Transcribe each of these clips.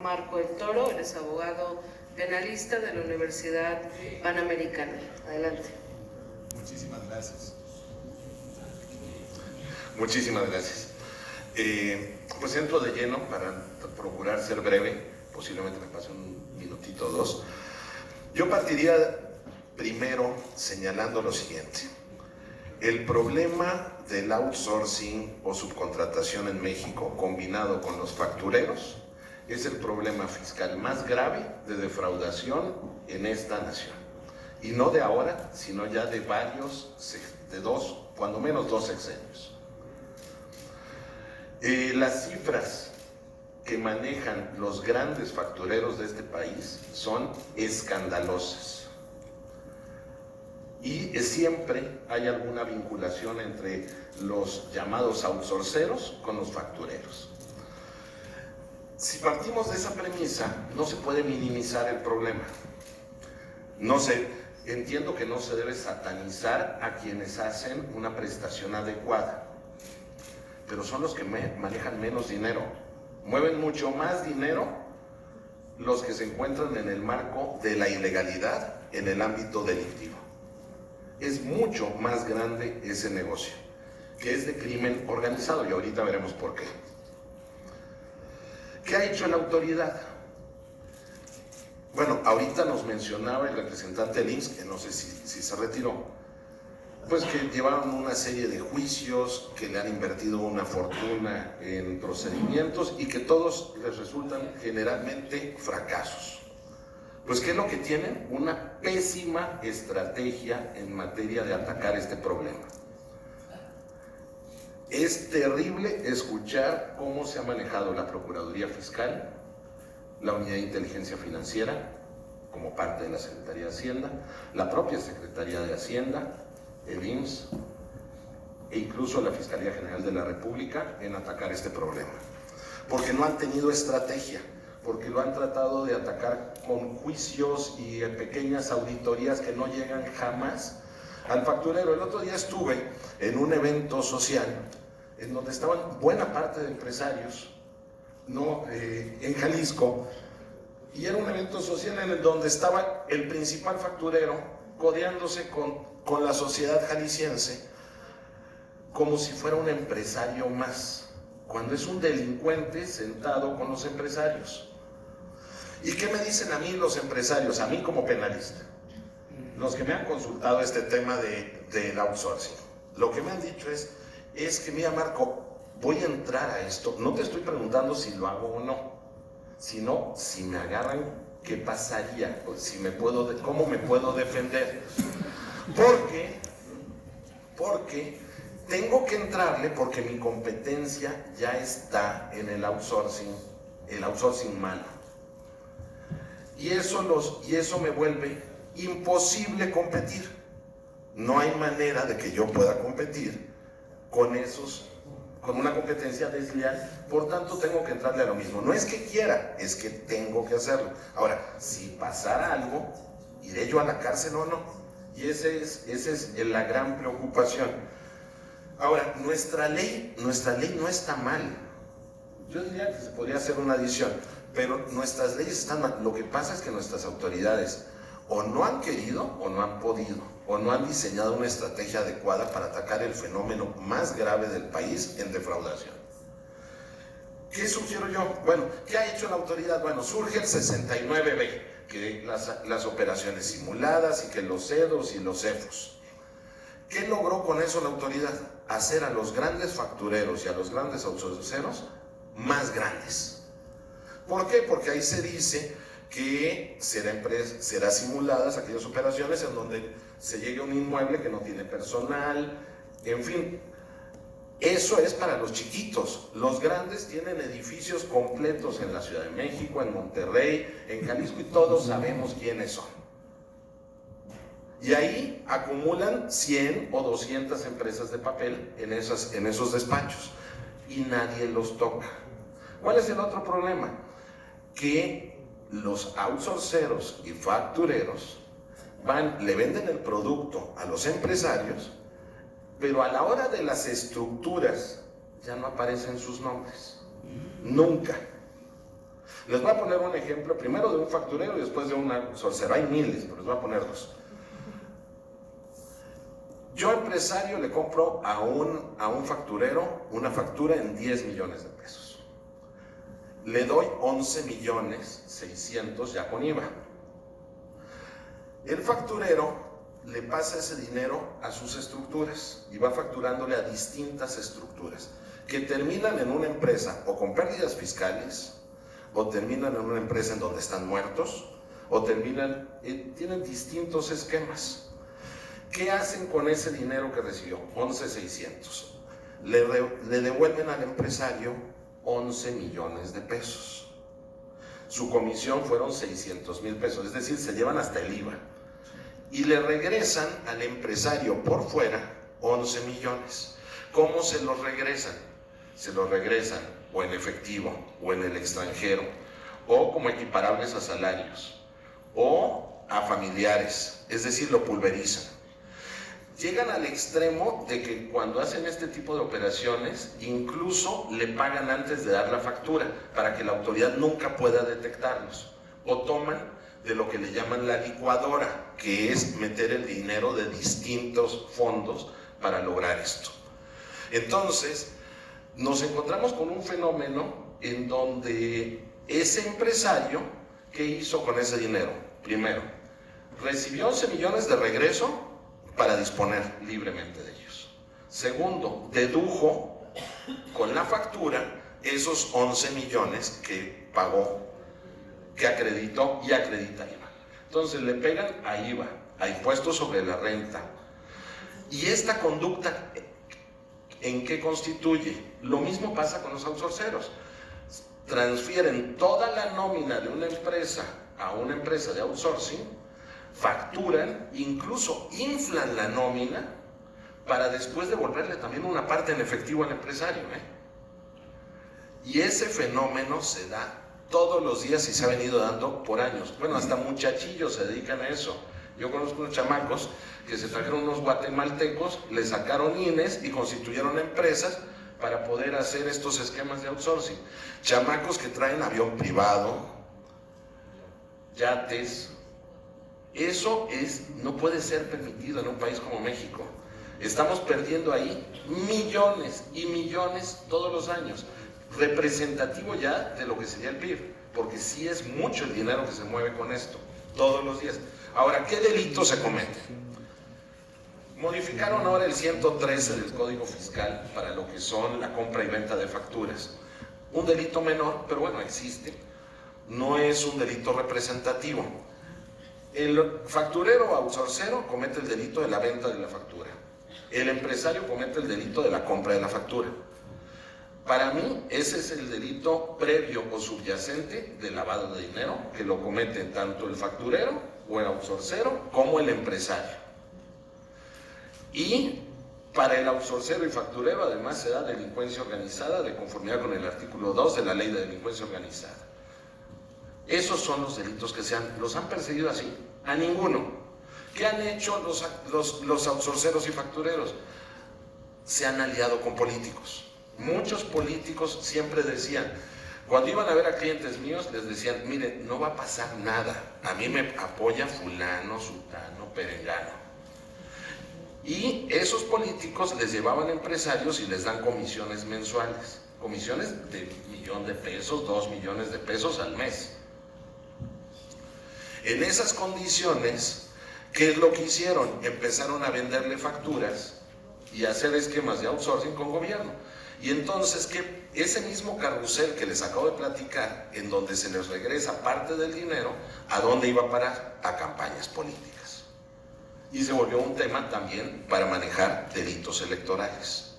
Marco del Toro, él es abogado penalista de la Universidad Panamericana. Adelante. Muchísimas gracias. Muchísimas gracias. Pues entro de lleno para procurar ser breve, posiblemente me pase un minutito o dos. Yo partiría primero señalando lo siguiente. El problema del outsourcing o subcontratación en México combinado con los factureros es el problema fiscal más grave de defraudación en esta nación. Y no de ahora, sino ya de cuando menos dos sexenios. Las cifras que manejan los grandes factureros de este país son escandalosas. Y siempre hay alguna vinculación entre los llamados outsourceros con los factureros. Si partimos de esa premisa, no se puede minimizar el problema. Entiendo que no se debe satanizar a quienes hacen una prestación adecuada, pero son los que manejan menos dinero. Mueven mucho más dinero los que se encuentran en el marco de la ilegalidad en el ámbito delictivo. Es mucho más grande ese negocio, que es de crimen organizado, y ahorita veremos por qué. ¿Qué ha hecho la autoridad? Bueno, ahorita nos mencionaba el representante del IMSS, que no sé si se retiró, pues que llevaron una serie de juicios, que le han invertido una fortuna en procedimientos y que todos les resultan generalmente fracasos. Pues ¿qué es lo que tienen? Una pésima estrategia en materia de atacar este problema. Es terrible escuchar cómo se ha manejado la Procuraduría Fiscal, la Unidad de Inteligencia Financiera, como parte de la Secretaría de Hacienda, la propia Secretaría de Hacienda, el IMSS e incluso la Fiscalía General de la República en atacar este problema. Porque no han tenido estrategia, porque lo han tratado de atacar con juicios y pequeñas auditorías que no llegan jamás al facturero. El otro día estuve en un evento social en donde estaban buena parte de empresarios en Jalisco, y era un evento social en el donde estaba el principal facturero codeándose con la sociedad jalisciense como si fuera un empresario más, cuando es un delincuente sentado con los empresarios. ¿Y qué me dicen a mí los empresarios, a mí como penalista? Los que me han consultado este tema del outsourcing, lo que me han dicho es que mira, Marco, voy a entrar a esto, no te estoy preguntando si lo hago o no, sino si me agarran, ¿qué pasaría? ¿Cómo me puedo defender? Porque tengo que entrarle, porque mi competencia ya está en el outsourcing malo. Y eso me vuelve imposible competir. No hay manera de que yo pueda competir con una competencia desleal, por tanto tengo que entrarle a lo mismo. No es que quiera, es que tengo que hacerlo. Ahora, si pasara algo, ¿iré yo a la cárcel o no? Y esa es la gran preocupación. Ahora, nuestra ley no está mal. Yo diría que se podría hacer una adición, pero nuestras leyes están mal. Lo que pasa es que nuestras autoridades o no han querido o no han podido, o no han diseñado una estrategia adecuada para atacar el fenómeno más grave del país en defraudación. ¿Qué sugiero yo? Bueno, ¿qué ha hecho la autoridad? Bueno, surge el 69B, que las operaciones simuladas y que los CEDOS y los CEFOS. ¿Qué logró con eso la autoridad? Hacer a los grandes factureros y a los grandes outsourceros más grandes. ¿Por qué? Porque ahí se dice que será simuladas aquellas operaciones en donde se llegue a un inmueble que no tiene personal, en fin. Eso es para los chiquitos. Los grandes tienen edificios completos en la Ciudad de México, en Monterrey, en Jalisco, y todos sabemos quiénes son. Y ahí acumulan 100 o 200 empresas de papel en esos despachos, y nadie los toca. ¿Cuál es el otro problema? Que los outsourceros y factureros le venden el producto a los empresarios, pero a la hora de las estructuras ya no aparecen sus nombres. Nunca. Les voy a poner un ejemplo, primero de un facturero y después de un outsourcero. Hay miles, pero les voy a poner dos. Yo, empresario, le compro a un facturero una factura en 10 millones de pesos. Le doy 11.600.000 ya con IVA. El facturero le pasa ese dinero a sus estructuras y va facturándole a distintas estructuras que terminan en una empresa o con pérdidas fiscales, o terminan en una empresa en donde están muertos, o tienen distintos esquemas. ¿Qué hacen con ese dinero que recibió? 11.600.000. Le devuelven al empresario 11 millones de pesos. Su comisión fueron 600,000 pesos, es decir, se llevan hasta el IVA. Y le regresan al empresario por fuera 11 millones. ¿Cómo se los regresan? Se los regresan o en efectivo o en el extranjero, o como equiparables a salarios, o a familiares, es decir, lo pulverizan. Llegan al extremo de que cuando hacen este tipo de operaciones, incluso le pagan antes de dar la factura, para que la autoridad nunca pueda detectarlos, o toman de lo que le llaman la licuadora, que es meter el dinero de distintos fondos para lograr esto. Entonces, nos encontramos con un fenómeno en donde ese empresario, ¿qué hizo con ese dinero? Primero, recibió 11 millones de regreso para disponer libremente de ellos. Segundo, dedujo con la factura esos 11 millones que pagó, que acreditó y acredita IVA. Entonces le pegan a IVA, a impuestos sobre la renta. Y esta conducta, ¿en qué constituye? Lo mismo pasa con los outsourceros. Transfieren toda la nómina de una empresa a una empresa de outsourcing, facturan, incluso inflan la nómina para después devolverle también una parte en efectivo al empresario. Y ese fenómeno se da todos los días y se ha venido dando por años. Bueno, hasta muchachillos se dedican a eso. Yo conozco unos chamacos que se trajeron unos guatemaltecos, le sacaron INES y constituyeron empresas para poder hacer estos esquemas de outsourcing. Chamacos que traen avión privado, yates. Eso no puede ser permitido en un país como México. Estamos perdiendo ahí millones y millones todos los años, representativo ya de lo que sería el PIB, porque sí es mucho el dinero que se mueve con esto, todos los días. Ahora, ¿qué delitos se cometen? Modificaron ahora el 113 del Código Fiscal para lo que son la compra y venta de facturas. Un delito menor, pero bueno, existe. No es un delito representativo. El facturero o outsourcero comete el delito de la venta de la factura. El empresario comete el delito de la compra de la factura. Para mí, ese es el delito previo o subyacente de lavado de dinero, que lo comete tanto el facturero o el outsourcero como el empresario. Y para el outsourcero y facturero además se da delincuencia organizada de conformidad con el artículo 2 de la Ley de Delincuencia Organizada. Esos son los delitos que los han perseguido así, a ninguno. ¿Qué han hecho los outsourceros y factureros? Se han aliado con políticos. Muchos políticos siempre decían, cuando iban a ver a clientes míos, les decían, miren, no va a pasar nada, a mí me apoya fulano, sutano, perengano. Y esos políticos les llevaban empresarios y les dan comisiones mensuales, comisiones de 1 millón de pesos, 2 millones de pesos al mes. En esas condiciones, ¿qué es lo que hicieron? Empezaron a venderle facturas y a hacer esquemas de outsourcing con gobierno. Y entonces, ese mismo carrusel que les acabo de platicar, en donde se les regresa parte del dinero, ¿a dónde iba a parar? A campañas políticas. Y se volvió un tema también para manejar delitos electorales.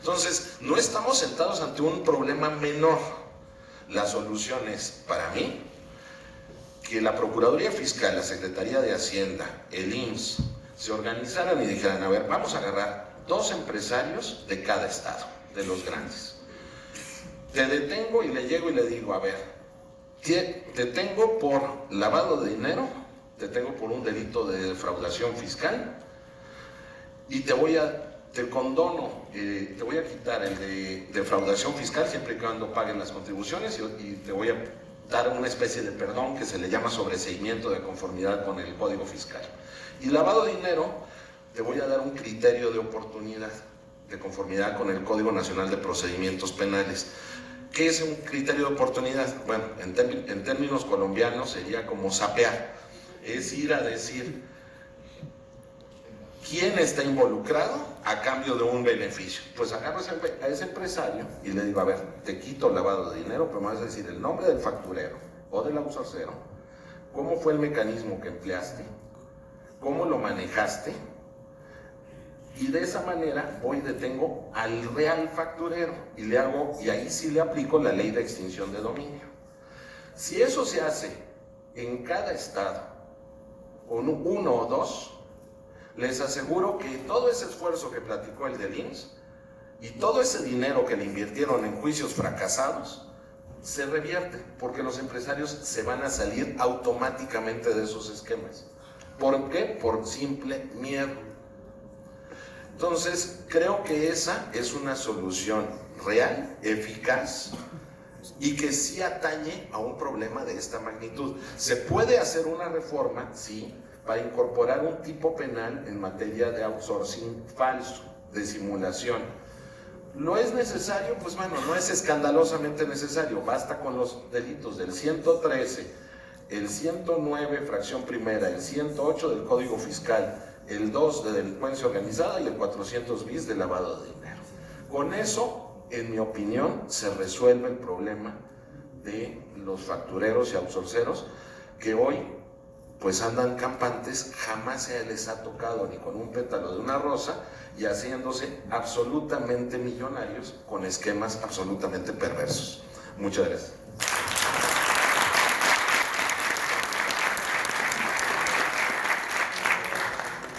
Entonces, no estamos sentados ante un problema menor. La solución es, para mí, que la Procuraduría Fiscal, la Secretaría de Hacienda, el IMSS, se organizaran y dijeran, a ver, vamos a agarrar 2 empresarios de cada estado, de los grandes. Te detengo y le llego y le digo, a ver, te tengo por lavado de dinero, te tengo por un delito de defraudación fiscal y te condono, te voy a quitar el de defraudación fiscal siempre y cuando paguen las contribuciones y te voy a dar una especie de perdón que se le llama sobreseimiento de conformidad con el Código Fiscal. Y lavado de dinero, te voy a dar un criterio de oportunidad de conformidad con el Código Nacional de Procedimientos Penales. ¿Qué es un criterio de oportunidad? Bueno, en términos colombianos sería como sapear, es ir a decir quién está involucrado a cambio de un beneficio. Pues agarro a ese empresario y le digo, a ver, te quito el lavado de dinero, pero me vas a decir el nombre del facturero o del outsourcero, cómo fue el mecanismo que empleaste, cómo lo manejaste, y de esa manera voy y detengo al real facturero y ahí sí le aplico la ley de extinción de dominio. Si eso se hace en cada estado, con uno o dos, les aseguro que todo ese esfuerzo que platicó el del IMSS y todo ese dinero que le invirtieron en juicios fracasados se revierte, porque los empresarios se van a salir automáticamente de esos esquemas. ¿Por qué? Por simple miedo. Entonces, creo que esa es una solución real, eficaz y que sí atañe a un problema de esta magnitud. Se puede hacer una reforma, sí, para incorporar un tipo penal en materia de outsourcing falso, de simulación. ¿No es necesario? Pues bueno, no es escandalosamente necesario, basta con los delitos del 113, el 109, fracción primera, el 108 del Código Fiscal, el 2 de delincuencia organizada y el 400 bis de lavado de dinero. Con eso, en mi opinión, se resuelve el problema de los factureros y outsourceros que hoy pues andan campantes, jamás se les ha tocado ni con un pétalo de una rosa y haciéndose absolutamente millonarios con esquemas absolutamente perversos. Muchas gracias.